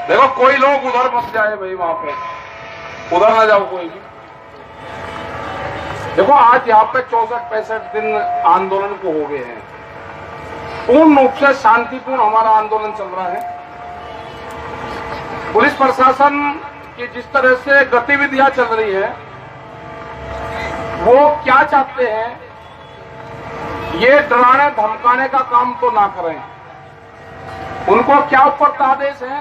देखो कोई लोग उधर मत जाए भाई, वहां पे उधर ना जाओ कोई भी। देखो आज यहाँ पे 64-65 दिन आंदोलन को हो गए हैं। पूर्ण रूप से शांतिपूर्ण हमारा आंदोलन चल रहा है। पुलिस प्रशासन की जिस तरह से गतिविधियां चल रही है, वो क्या चाहते हैं, ये डराने धमकाने का काम तो ना करें। उनको क्या ऊपर आदेश है,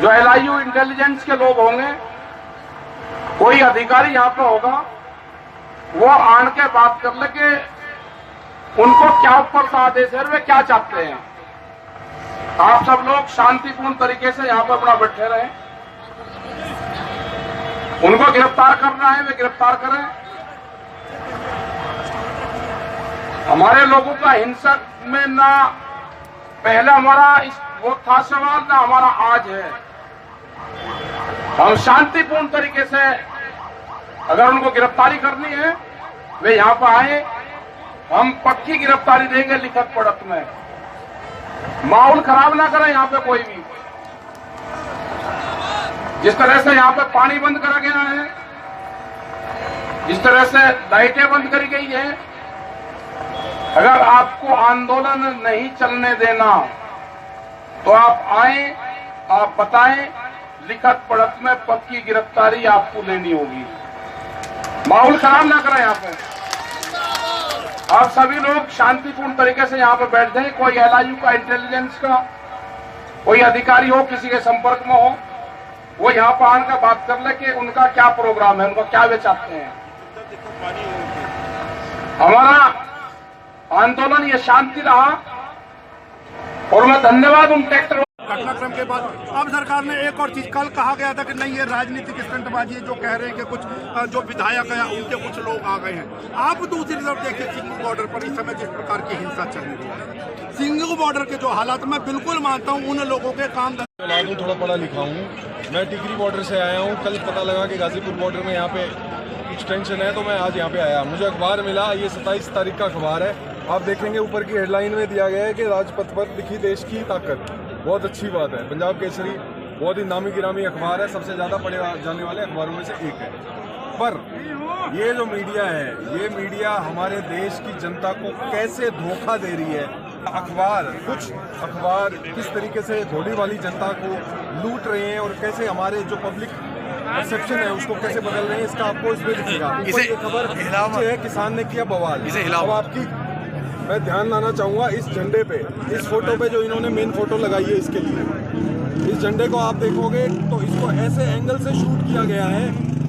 जो LIU इंटेलिजेंस के लोग होंगे, कोई अधिकारी यहां पे होगा, वो आन के बात कर ले कि उनको क्या ऊपर आदेश है, वे क्या चाहते हैं। आप सब लोग शांतिपूर्ण तरीके से यहां पर अपना बैठे रहें। उनको गिरफ्तार करना है, वे गिरफ्तार करें। हमारे लोगों का हिंसक में ना पहले हमारा वो था सवाल, ना हमारा आज है। हम शांतिपूर्ण तरीके से अगर उनको गिरफ्तारी करनी है, वे यहां पर आए। हम पक्की गिरफ्तारी देंगे लिखत पढ़त में। माहौल खराब ना करें यहां पे कोई भी। जिस तरह से यहां पे पानी बंद करा गया है, जिस तरह से लाइटें बंद करी गई है, अगर आपको आंदोलन नहीं चलने देना तो आप आए, आप बताएं, लिखत पढ़त में पक्की गिरफ्तारी आपको लेनी होगी। माहौल खराब ना करें यहां पे। आप सभी लोग शांतिपूर्ण तरीके से यहां पे बैठ जाएं। कोई LIU का, इंटेलिजेंस का कोई अधिकारी हो, किसी के संपर्क में हो, वो यहां पर आकर बात कर ले कि उनका क्या प्रोग्राम है, उनको क्या वे चाहते हैं। हमारा आंदोलन ये शांति रहा और मैं धन्यवाद उन ट्रैक्टर। घटनाक्रम के बाद अब सरकार ने एक और चीज, कल कहा गया था कि नहीं ये राजनीतिक स्टंटबाजी है, जो कह रहे हैं कि कुछ जो विधायक है उनके कुछ लोग आ गए हैं। आप दूसरी तरफ देखिए सिंघू बॉर्डर पर इस समय जिस प्रकार की हिंसा चल रही है, सिंघू बॉर्डर के जो हालात, मैं बिल्कुल मानता हूँ उन लोगों के काम। थोड़ा पढ़ा लिखा हूँ, मैं टिकरी बॉर्डर से आया हूँ। कल पता लगा कि गाजीपुर बॉर्डर में यहाँ पे कुछ टेंशन है, तो मैं आज यहाँ पे आया। मुझे अखबार मिला, ये 27 तारीख का अखबार है। आप देखेंगे ऊपर की हेडलाइन में दिया गया है कि राजपथ पर दिखी देश की ताकत। बहुत अच्छी बात है। पंजाब केसरी बहुत ही नामी गिरामी अखबार है, सबसे ज़्यादा पढ़े जाने वाले अखबारों में से एक है। पर ये जो मीडिया है, ये मीडिया हमारे देश की जनता को कैसे धोखा दे रही है। कुछ अखबार किस तरीके से घोड़ी वाली जनता को लूट रहे हैं और कैसे हमारे जो पब्लिक परसेप्शन है उसको कैसे बदल रहे हैं, इसका आपको इसमें दिखेगा। इसे खबर है, किसान ने किया बवाल। अब आपकी मैं ध्यान लाना चाहूँगा इस झंडे पे, इस फोटो पे जो इन्होंने मेन फोटो लगाई है इसके लिए। इस झंडे को आप देखोगे तो इसको ऐसे एंगल से शूट किया गया है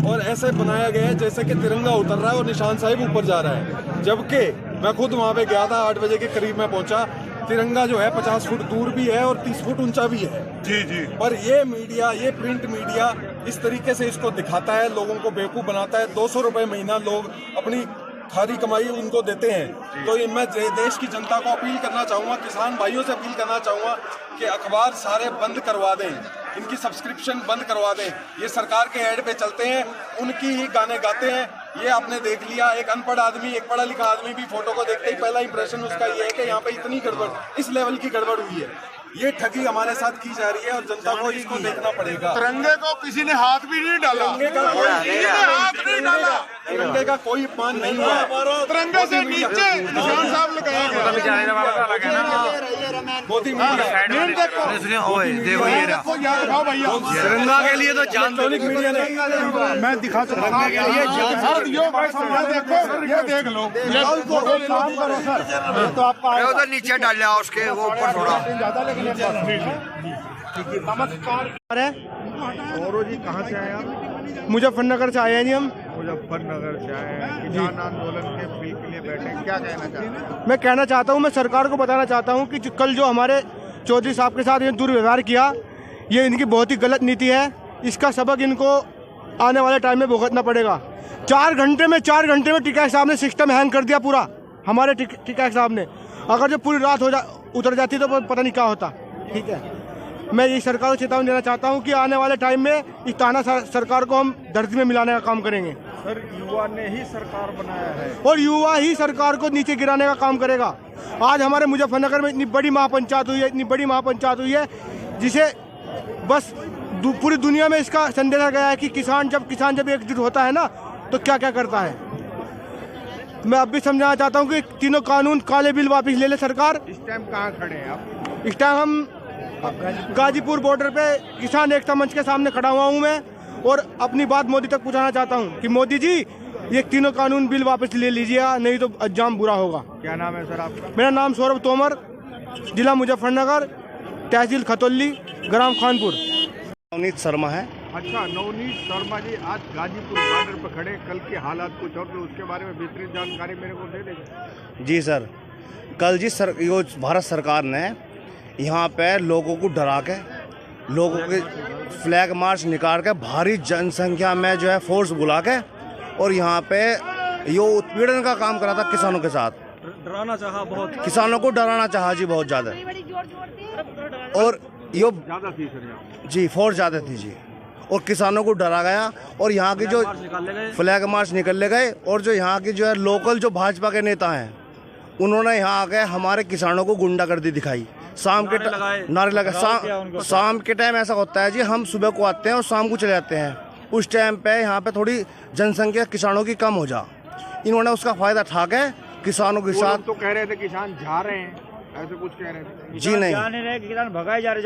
और ऐसे बनाया गया है जैसे कि तिरंगा उतर रहा है और निशान साहिब ऊपर जा रहा है। जबकि मैं खुद वहाँ पे गया था, 8 बजे के करीब मैं पहुँचा। तिरंगा जो है 50 फुट दूर भी है और 30 फुट ऊंचा भी है। जी जी। पर ये मीडिया, ये प्रिंट मीडिया इस तरीके से इसको दिखाता है, लोगों को बेवकूफ़ बनाता है। 200 रुपये महीना लोग अपनी खारी कमाई उनको देते हैं। तो मैं देश की जनता को अपील करना चाहूँगा, किसान भाइयों से अपील करना चाहूँगा कि अखबार सारे बंद करवा दें, इनकी सब्सक्रिप्शन बंद करवा दें। ये सरकार के ऐड पे चलते हैं, उनकी ही गाने गाते हैं। ये आपने देख लिया, एक अनपढ़ आदमी, एक पढ़ा लिखा आदमी भी फोटो को देखते ही पहला इंप्रेशन उसका ये है कि यहाँ पे इतनी गड़बड़, इस लेवल की गड़बड़ हुई है। ये ठगी हमारे साथ की जा रही है और जनता को इसको देखना पड़ेगा। तिरंगे को किसी ने हाथ भी नहीं डाला, तिरंगे का कोई अपमान नहीं हुआ। तिरंगे से नीचे निशान साहब लगाया गया। तिरंगा के लिए तो इलेक्ट्रॉनिक मीडिया ने, मैं दिखा सकता हूँ, ये देख लो, तो आपका उधर नीचे डाल लिया उसके, वो ऊपर थोड़ा ज्यादा। लेकिन नमस्कार और जी कहाँ से आए आप? मुजफ्फरनगर से आए हैं जी हम। मुजफ्फरनगर से आए हैं, किसान आंदोलन के अपील के लिए बैठे, क्या कहना चाहते हैं? मैं कहना चाहता हूं, मैं सरकार को बताना चाहता हूं कि कल जो हमारे चौधरी साहब के साथ ये दुर्व्यवहार किया, ये इनकी बहुत ही गलत नीति है। इसका सबक इनको आने वाले टाइम में भुगतना पड़ेगा। 4 घंटे में टिकैत साहब ने सिस्टम हैंग कर दिया पूरा, हमारे टिकैत साहब ने। अगर जो पूरी रात उतर जाती तो पता नहीं क्या होता। ठीक है, मैं ये सरकार को चेतावनी देना चाहता हूँ कि आने वाले टाइम में इस ताना सरकार को हम धरती में मिलाने का काम करेंगे। सर, युवा ने ही सरकार बनाया है और युवा ही सरकार को नीचे गिराने का काम करेगा। आज हमारे मुजफ्फरनगर में इतनी बड़ी महापंचायत हुई है, जिसे बस पूरी दुनिया में इसका संदेशा गया है कि किसान जब एकजुट होता है ना तो क्या क्या करता है। मैं अब भी समझाना चाहता हूँ कि तीनों कानून काले बिल वापस ले ले सरकार। इस टाइम कहाँ खड़े हैं आप? इस टाइम हम गाजीपुर बॉर्डर पे किसान एकता मंच के सामने खड़ा हुआ हूँ मैं, और अपनी बात मोदी तक पहुँचाना चाहता हूँ कि मोदी जी ये तीनों कानून बिल वापस ले लीजिए, नहीं तो अंजाम बुरा होगा। क्या नाम है सर आपका? मेरा नाम सौरभ तोमर, जिला मुजफ्फरनगर, तहसील खतौली, ग्राम खानपुर। नवनीत शर्मा है। अच्छा, नवनीत शर्मा जी, आज गाजीपुर बॉर्डर पर खड़े, कल के हालात कुछ और, तो उसके बारे में विस्तृत जानकारी मेरे को दे देंगे? जी सर, कल जी यो भारत सरकार ने यहाँ पे लोगों को डरा के, लोगों के फ्लैग मार्च निकाल के, भारी जनसंख्या में जो है फोर्स बुला के, और यहाँ पे यो उत्पीड़न का काम करा था किसानों के साथ। डराना चाहा बहुत, किसानों को डराना चाहा जी बहुत ज़्यादा, और यो ज़्यादा थी सर यहाँ जी फोर्स ज़्यादा थी जी, और किसानों को डरा गया। और यहाँ की जो फ्लैग मार्च निकल गए, और जो यहाँ की जो है लोकल जो भाजपा के नेता हैं, उन्होंने यहाँ आके हमारे किसानों को गुंडागर्दी दिखाई। शाम के नारे लगा, शाम के टाइम ऐसा होता है जी, हम सुबह को आते हैं और शाम को चले जाते हैं। उस टाइम पे यहाँ पे थोड़ी जनसंख्या किसानों की कम हो जा, इन्होंने उसका फायदा उठा के किसानों के साथ। तो कह रहे थे किसान जा रहे हैं, ऐसे कुछ कह रहे थे? जी नहीं, किसान भगाए जा रहे,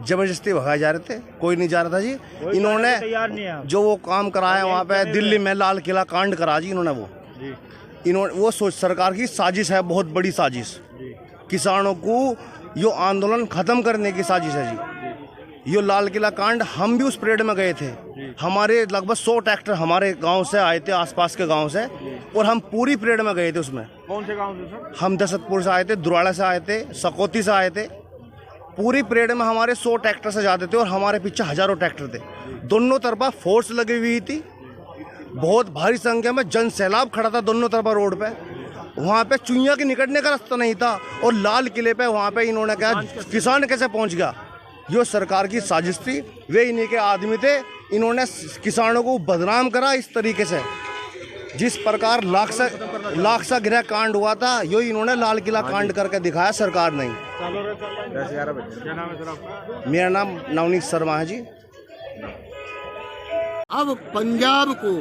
जबरदस्ती भगाए जा रहे थे, कोई नहीं जा रहा था जी। इन्होंने जो वो काम कराया वहाँ पे दिल्ली में लाल किला कांड करा जी, इन्होंने वो सोच सरकार की साजिश है, बहुत बड़ी साजिश। किसानों को यो आंदोलन खत्म करने की साजिश है जी। यो लाल किला कांड, हम भी उस परेड में गए थे, हमारे लगभग 100 ट्रैक्टर हमारे गांव से आए थे, आसपास के गांव से, और हम पूरी परेड में गए थे उसमें। कौन से गांव से सर? हम दशरथपुर से आए थे, दुराड़ा से आए थे, सकौती से आए थे। पूरी परेड में हमारे 100 ट्रैक्टर से जाते थे, और हमारे पीछे हजारों ट्रैक्टर थे। दोनों तरफा फोर्स लगी हुई थी, बहुत भारी संख्या में जन सैलाब खड़ा था दोनों तरफा रोड पे। वहाँ पे चुइयाँ के निकलने का रास्ता नहीं था, और लाल किले पे वहाँ पे इन्होंने कहा किसान कैसे पहुँच गया। यो सरकार की साजिश थी, वे इन्हीं के आदमी थे। इन्होंने किसानों को बदनाम करा इस तरीके से, जिस प्रकार लाक्सा गृह कांड हुआ था, यो इन्होंने लाल किला कांड करके दिखाया, सरकार नहीं। क्या नाम है सर आपका? मेरा नाम नवनीत शर्मा है जी। अब पंजाब को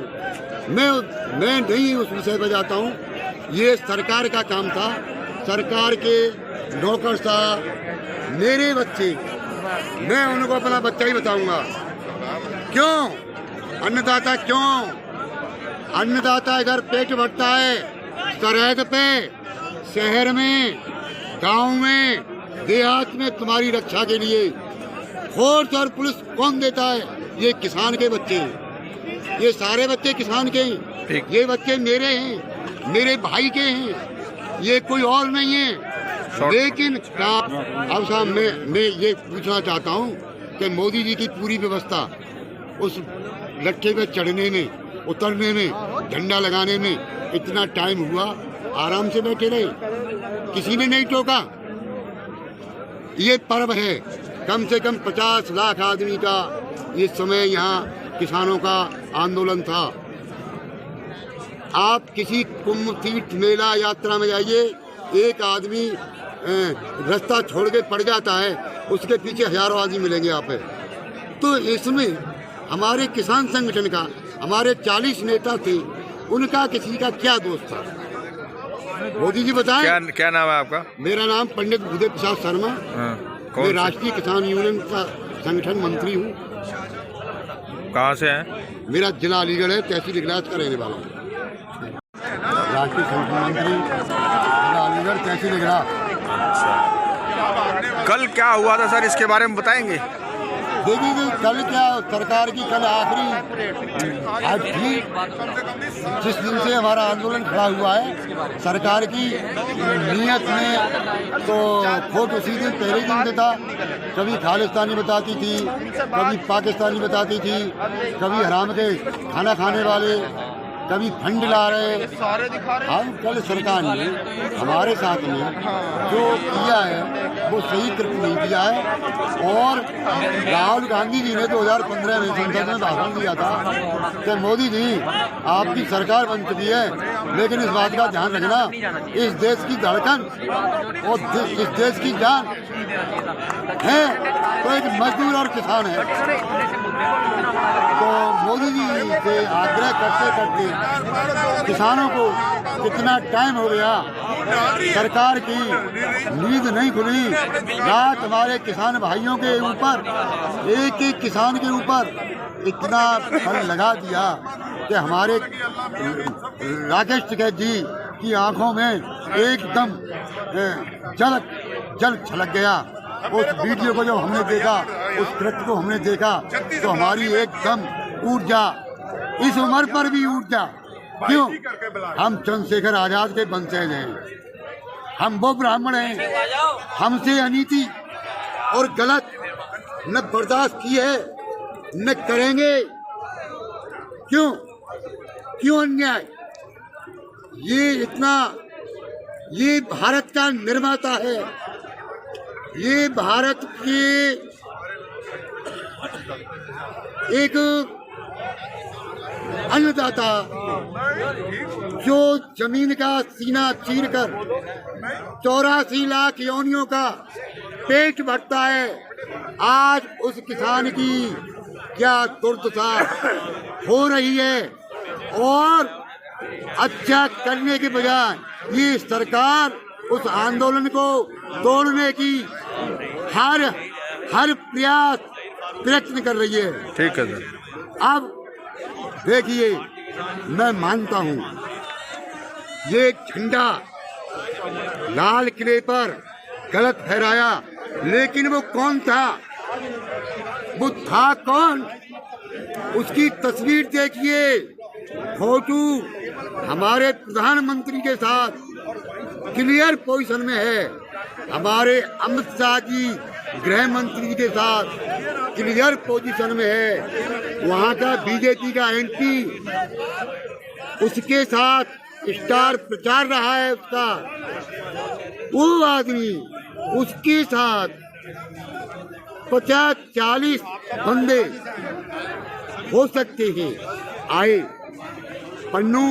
मैं नहीं उस विषय पर जाता हूँ, ये सरकार का काम था। सरकार के नौकर साहब, मेरे बच्चे, मैं उनको अपना बच्चा ही बताऊंगा। क्यों अन्नदाता, क्यों अन्नदाता इधर पेट भरता है, सरहद पे, शहर में, गांव में, देहात में तुम्हारी रक्षा के लिए फोर्स और पुलिस कौन देता है? ये किसान के बच्चे हैं, ये सारे बच्चे किसान के हैं, ये बच्चे मेरे हैं, मेरे भाई के हैं, ये कोई और नहीं है। लेकिन अब साहब मैं ये पूछना चाहता हूँ कि मोदी जी की पूरी व्यवस्था, उस लट्ठे पे चढ़ने में, उतरने में, झंडा लगाने में इतना टाइम हुआ, आराम से बैठे रहे, किसी ने नहीं टोका। ये पर्व है, कम से कम 50 लाख आदमी का इस समय यहाँ किसानों का आंदोलन था। आप किसी कुंभ तीर्थ मेला यात्रा में जाइए, एक आदमी रास्ता छोड़ के पड़ जाता है, उसके पीछे हजारों आदमी मिलेंगे आप। तो इसमें हमारे किसान संगठन का, हमारे 40 नेता थे, उनका किसी का क्या दोष था? मोदी जी बताएं। क्या नाम है आपका? मेरा नाम पंडित भूदेव प्रसाद शर्मा। मैं राष्ट्रीय किसान यूनियन का संगठन मंत्री हूँ। कहाँ से हैं? मेरा जिला अलीगढ़ है, तहसील इगलास का रहने वाला हूँ। राष्ट्रीय संगठन मंत्री, जिला अलीगढ़, तहसील इगलास। कल क्या हुआ था सर, इसके बारे में बताएंगे? देखिए कल क्या, सरकार की कल आखिरी, आज ठीक जिस दिन से हमारा आंदोलन खड़ा हुआ है, सरकार की नीयत में तो खोट उसी दिन, पहले दिन से था। कभी खालिस्तानी बताती थी, कभी पाकिस्तानी बताती थी, कभी हराम के खाना खाने वाले, कभी फंड ला रहे हैं। हम कल सरकार ने हमारे साथ में जो किया है वो सही कृत्य नहीं किया है। और राहुल गांधी जी ने 2015 में संसद में भाषण दिया था कि मोदी जी आपकी सरकार बन चुकी है, लेकिन इस बात का ध्यान रखना, इस देश की धड़कन और इस देश की जान है तो एक मजदूर और किसान है। तो मोदी जी से आग्रह करते करते किसानों को कितना टाइम हो गया, सरकार की नींद नहीं खुली। रात हमारे किसान भाइयों के ऊपर, एक एक किसान के ऊपर इतना फल लगा दिया कि हमारे राकेश टिकैत जी की आंखों में एकदम जल छलक गया। उस वीडियो को जब हमने देखा, उस कृत्य को हमने देखा तो हमारी एकदम ऊर्जा, इस उम्र पर भी ऊर्जा, क्यों? हम चंद्रशेखर आजाद के वंशज हैं, हम वो ब्राह्मण हैं, हमसे अनीति और गलत न बर्दाश्त की है न करेंगे। क्यों अन्याय? ये भारत का निर्माता है, ये भारत के एक अन्नदाता जो जमीन का सीना चीरकर 84 लाख योनियों का पेट भरता है। आज उस किसान की क्या दुर्दशा हो रही है, और अच्छा करने के बजाय ये सरकार उस आंदोलन को तोड़ने की हर प्रयत्न कर रही है। ठीक है सर। अब देखिए, मैं मानता हूँ ये झंडा लाल किले पर गलत फहराया, लेकिन वो कौन था? वो था कौन? उसकी तस्वीर देखिए, फोटो हमारे प्रधानमंत्री के साथ क्लियर पोजीशन में है, हमारे अमित शाह जी गृह मंत्री के साथ क्लियर पोजीशन में है, वहाँ का बीजेपी का एमपी उसके साथ स्टार प्रचार रहा है उसका, वो आदमी उसके साथ 50-40 बंदे हो सकते हैं आए। पन्नू